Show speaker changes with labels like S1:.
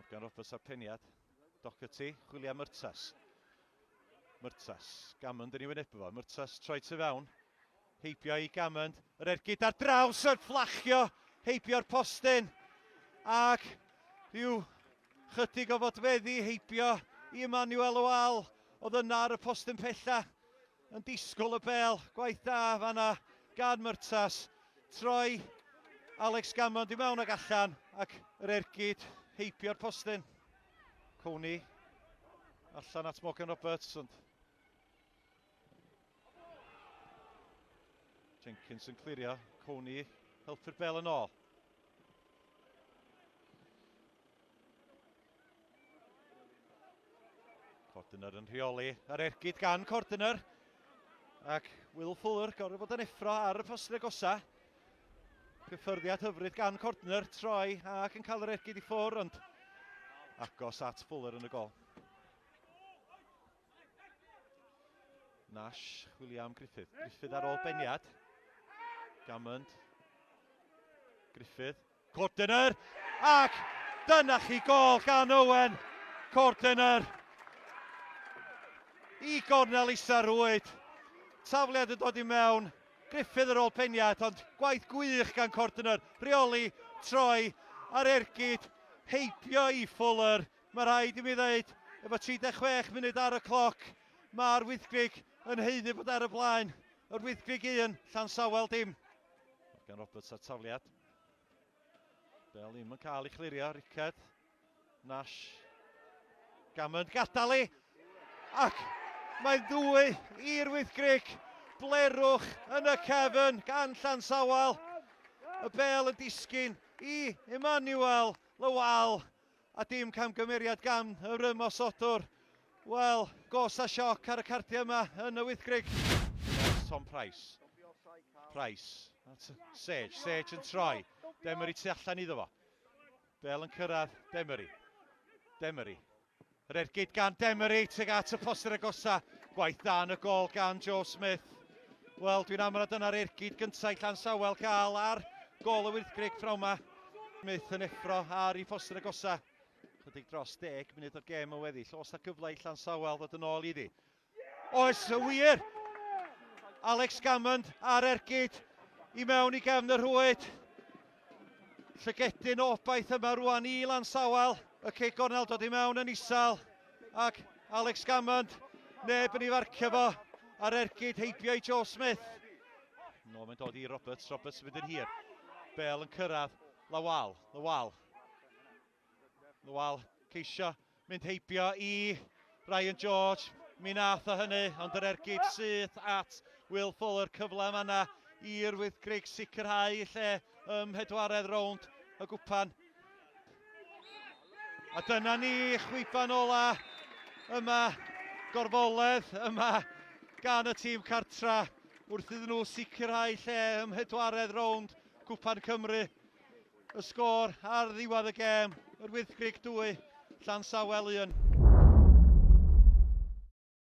S1: Morgan Roberts ar peniad. Doherty, chwilio am Myrtas. Myrtas, Gammond yn ei wynebu fo. Myrtas troi tu fewn. Heibio i Gammond. Yr ergyd ar draws yn fflachio. Heibio'r postyn. Ac rhyw chydig o fodfeddi heibio i Emmanuel Wal. Oedd yna ar y postyn pella. Yn disgwyl y bel. Gwaith da fanna gan Myrtas. Troi Alex Gammond i mewn ag allan. Ac yr ergyd heibio'r postyn. Coney allan at Morgan Roberts. Ond Jenkins yn clirio. Coney helpu'r bel yn ôl. Cordiner yn rheoli ar ergyd gan Cordiner. Ac Will Fuller gorfod bod yn effro ar y postyn agosa. Cyffyrddiad hyfryd gan Cordiner. Troi ac yn cael yr ergyd i ffwr', ond agos at Fuller yn y gol. Nash, chwilio am Griffith. Griffith ar ôl beniad. Gammond. Griffith. Cordiner. Ac dyna chi gol gan Owen. Cordiner. I gornel isa rwyd. Tafliad yn dod i mewn. Griffith ar ôl peniad, ond gwaith gwych gan Cordiner. Rheoli, troi ar ergyd. Heibio i Fuller. Mae rhaid i mi ddeud, efo 36 munud ar y cloc, mae'r Wyddgrug yn heiddi bod ar y blaen. Yr Wyddgrug 1, Llansawel dim. Morgan Roberts ar tafliad. Bel ddim yn cael ei chlirio, Ricard. Nash. Gammond gadael i. Ac mae'n ddwy i'r Wyddgrug. Blerwch yn y cefn gan Llansawel. Y bel yn disgyn i Emmanuel Wal. A dim camgymeriad gan yr ymosodwr. Wel, gos a sioc ar y cardiau yma yn y Wyddgrug. Tom Price. Price. Sage yn troi. Demery tu allan iddo fo. Bel yn cyrraedd. Demery. Yr ergyd gan Demery tuag at y postyn agosa. Gwaith da yn y gol gan Joe Smith. Wel, dwi'n amrwyd dyna'r ergyd gyntaf i Llansawel cael ar gol y Wyddgrug pnawn 'ma. Smith yn effro ar ei postyn agosa. Chydig dros 10 munud o'r gêm yn weddill. Oes na gyfle i Llansawel ddod yn ôl iddi? Oes, y wir! Alex Gammond ar ergyd i mewn i gefn y rhwyd. Llygedyn obaith yma rwan i Llansawel. Y cig gornel dod i mewn yn isal. Ac Alex Gammond, neb yn ei farcio fo. Ar ergyd heibio i Joe Smith. No, mae'n dod i Roberts yn mynd yn hir. Bel yn cyrraedd. Lawal ceisio mynd heibio i Ryan George. Mi nath o hynny, ond yr ergyd syth at Will Fuller. Cyfle yma i'r Wyddgrug sicrhau i lle pedwaredd rownd y gwpan. A dyna ni chwipan ola yma, gorfoledd yma gan y tîm cartra wrth iddyn nhw sicrhau lle pedwaredd rownd Cwpan Cymru. Y sgôr ar ddiwedd y gêm, yr Wyddgrug 2, Llansawel 1.